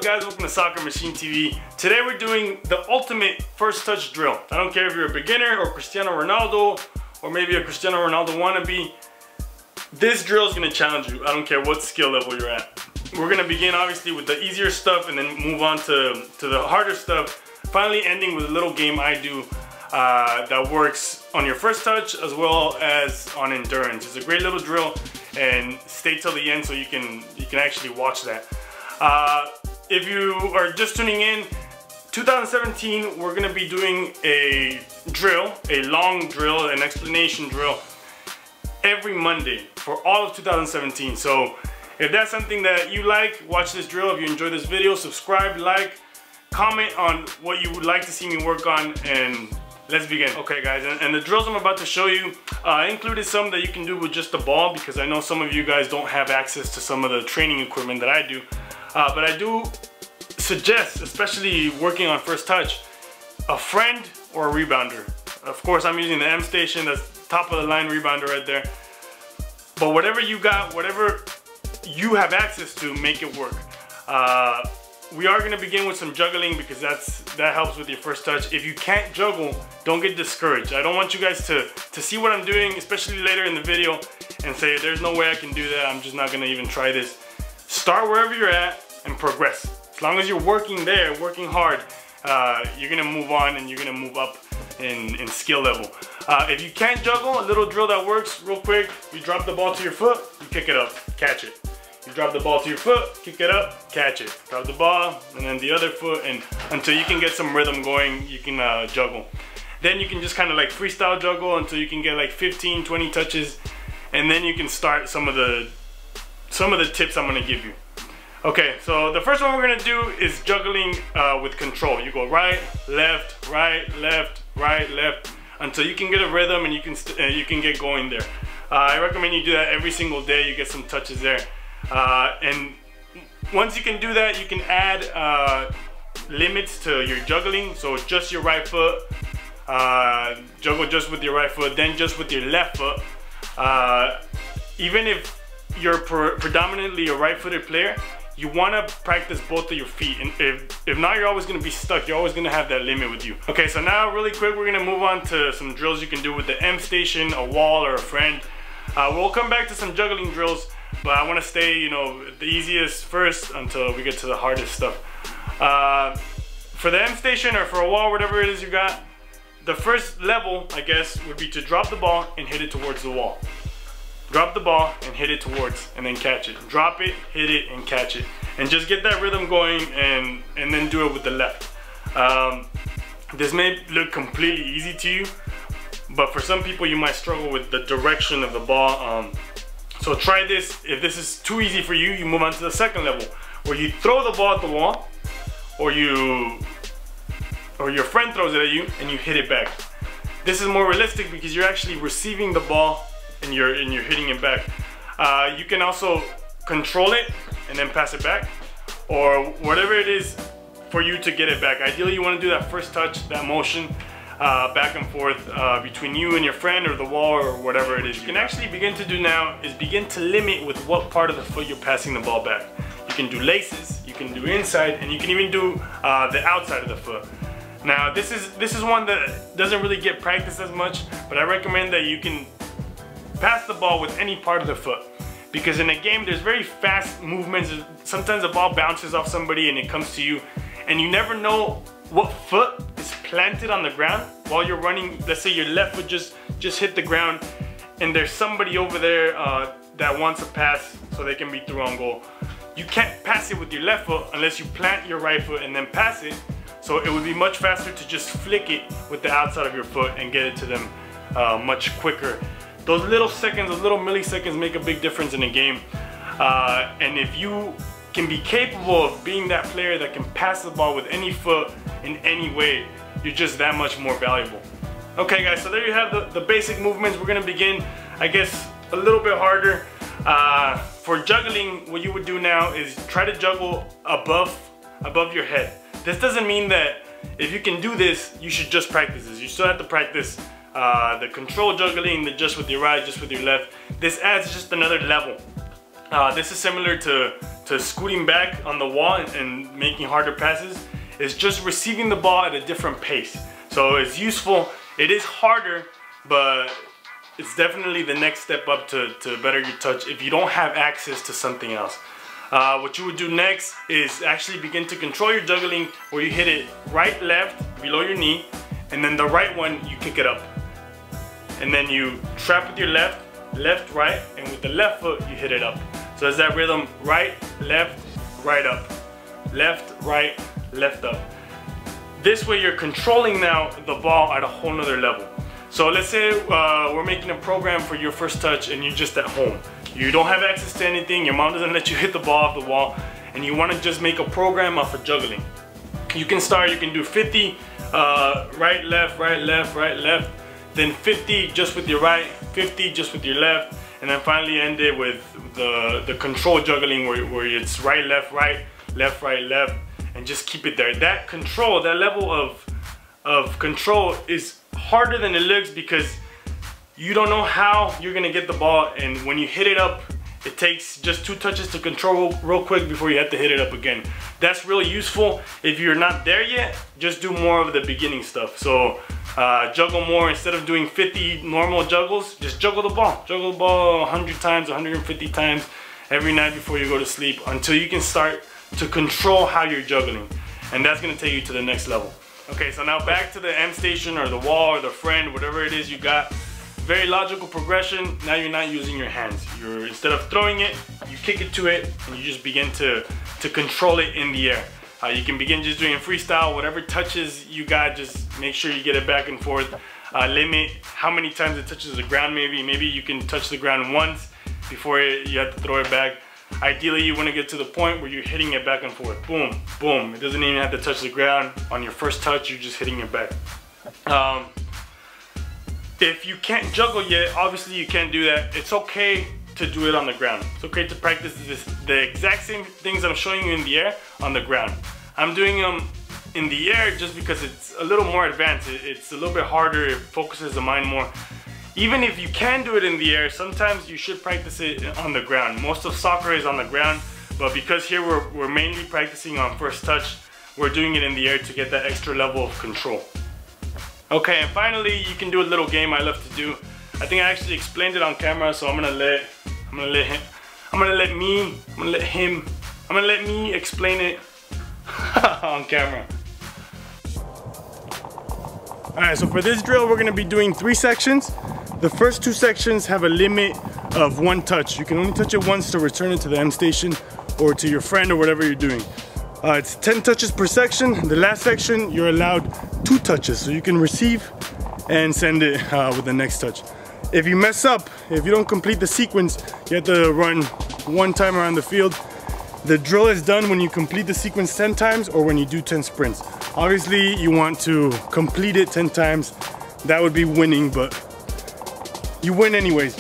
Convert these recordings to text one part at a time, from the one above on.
guys? Welcome to Soccer Machine TV. Today we're doing the ultimate first touch drill. I don't care if you're a beginner or Cristiano Ronaldo or maybe a Cristiano Ronaldo wannabe. This drill is going to challenge you. I don't care what skill level you're at. We're going to begin obviously with the easier stuff and then move on to the harder stuff. Finally ending with a little game I do that works on your first touch as well as on endurance. It's a great little drill, and stay till the end so you can actually watch that. If you are just tuning in, 2017 we're going to be doing a drill, a long drill, an explanation drill every Monday for all of 2017. So if that's something that you like, watch this drill. If you enjoy this video, subscribe, like, comment on what you would like to see me work on, and let's begin. Okay guys, and the drills I'm about to show you, I included some that you can do with just the ball because I know some of you guys don't have access to some of the training equipment that I do. But I do suggest, especially working on first touch, a friend or a rebounder. Of course, I'm using the M Station, that's top of the line rebounder right there. But whatever you got, whatever you have access to, make it work. We are going to begin with some juggling because that helps with your first touch. If you can't juggle, don't get discouraged. I don't want you guys to see what I'm doing, especially later in the video, and say there's no way I can do that, I'm just not going to even try this. Start wherever you're at and progress. As long as you're working there, working hard, you're going to move on and you're going to move up in skill level. If you can't juggle, a little drill that works real quick: you drop the ball to your foot, you pick it up, catch it. You drop the ball to your foot, kick it up, catch it. Drop the ball, and then the other foot, and until you can get some rhythm going, you can juggle. Then you can just kind of like freestyle juggle until you can get like 15, 20 touches, and then you can start some of the tips I'm gonna give you. Okay, so the first one we're gonna do is juggling with control. You go right, left, left, until you can get a rhythm and you can get going there. I recommend you do that every single day. You get some touches there. And once you can do that, you can add limits to your juggling. So just your right foot, juggle just with your right foot, then just with your left foot. Even if you're predominantly a right-footed player, you want to practice both of your feet. And if not, you're always going to be stuck. You're always going to have that limit with you. Okay, so now really quick, we're going to move on to some drills you can do with the M Station, a wall, or a friend. We'll come back to some juggling drills, but I want to stay, you know, the easiest first until we get to the hardest stuff. For the M Station or for a wall, whatever it is you got, the first level, I guess, would be to drop the ball and hit it towards the wall. Drop the ball and hit it towards, and then catch it. Drop it, hit it, and catch it. And just get that rhythm going, and then do it with the left. This may look completely easy to you, but for some people you might struggle with the direction of the ball. So try this. If this is too easy for you, you move on to the second level, where you throw the ball at the wall, or your friend throws it at you and you hit it back. This is more realistic because you're actually receiving the ball and you're hitting it back. You can also control it and then pass it back, or whatever it is for you to get it back. Ideally, you want to do that first touch, that motion, back and forth between you and your friend or the wall or whatever it is. You can actually begin to do now is begin to limit with what part of the foot you're passing the ball back. You can do laces, you can do inside, and you can even do the outside of the foot. Now this is one that doesn't really get practiced as much, but I recommend that you can pass the ball with any part of the foot, because in a game there's very fast movements. Sometimes the ball bounces off somebody and it comes to you, and you never know what foot is planted on the ground while you're running. Let's say your left foot just hit the ground and there's somebody over there that wants a pass so they can be through on goal. You can't pass it with your left foot unless you plant your right foot and then pass it. So it would be much faster to just flick it with the outside of your foot and get it to them much quicker. Those little seconds, those little milliseconds make a big difference in a game. And if you can be capable of being that player that can pass the ball with any foot in any way, you're just that much more valuable. Okay guys, so there you have the basic movements. We're gonna begin, I guess, a little bit harder. For juggling, what you would do now is try to juggle above your head. This doesn't mean that if you can do this, you should just practice this. You still have to practice the control juggling, the just with your right, just with your left. This adds just another level. This is similar to to scooting back on the wall and making harder passes is just receiving the ball at a different pace. So it's useful. It is harder, but it's definitely the next step up to better your touch if you don't have access to something else. What you would do next is actually begin to control your juggling, where you hit it right, left, below your knee, and then the right one, you kick it up. And then you trap with your left, left, right, and with the left foot, you hit it up. So it's that rhythm, right, right up, left, right, left up. This way you're controlling now the ball at a whole nother level. So let's say we're making a program for your first touch and you're just at home. You don't have access to anything, your mom doesn't let you hit the ball off the wall, and you want to just make a program off of juggling. You can do 50, right, left, right, left, then 50 just with your right, 50 just with your left, and then finally end it with the control juggling where it's right, left, left, and just keep it there. That control, that level of control is harder than it looks because you don't know how you're gonna get the ball, and when you hit it up, it takes just 2 touches to control real quick before you have to hit it up again. That's really useful. If you're not there yet, just do more of the beginning stuff. So juggle more. Instead of doing 50 normal juggles, just juggle the ball. Juggle the ball 100 times, 150 times every night before you go to sleep until you can start to control how you're juggling. And that's gonna take you to the next level. Okay, so now back to the M station or the wall or the friend, whatever it is you got. Very logical progression. Now you're not using your hands. Instead of throwing it, you kick it to it and you just begin to control it in the air. You can begin just doing freestyle, whatever touches you got, just make sure you get it back and forth. Limit how many times it touches the ground. Maybe you can touch the ground once before you have to throw it back. Ideally, you want to get to the point where you're hitting it back and forth. Boom, boom. It doesn't even have to touch the ground. On your first touch, you're just hitting it back. If you can't juggle yet, obviously you can't do that. It's okay to do it on the ground. It's okay to practice the exact same things I'm showing you in the air on the ground. I'm doing them in the air just because it's a little more advanced. It's a little bit harder. It focuses the mind more. Even if you can do it in the air, sometimes you should practice it on the ground. Most of soccer is on the ground, but because here we're mainly practicing on first touch, we're doing it in the air to get that extra level of control. Okay, and finally, you can do a little game I love to do. I think I actually explained it on camera, so I'm gonna let me explain it on camera. All right, so for this drill, we're gonna be doing 3 sections. The first 2 sections have a limit of 1 touch. You can only touch it once to return it to the M station or to your friend or whatever you're doing. It's 10 touches per section. The last section, you're allowed 2 touches, so you can receive and send it with the next touch. If you mess up, if you don't complete the sequence, you have to run 1 time around the field. The drill is done when you complete the sequence 10 times or when you do 10 sprints. Obviously, you want to complete it 10 times. That would be winning, but you win anyways.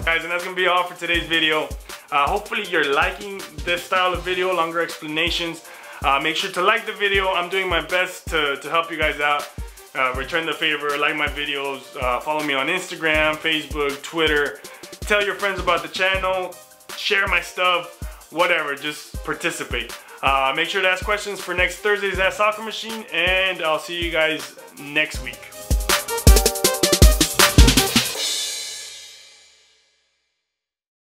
Guys, and that's gonna be all for today's video. Hopefully you're liking this style of video, longer explanations. Make sure to like the video. I'm doing my best to help you guys out. Return the favor, like my videos, follow me on Instagram, Facebook, Twitter. Tell your friends about the channel, share my stuff, whatever, just participate. Make sure to ask questions for next Thursday's Soccer Machine, and I'll see you guys next week.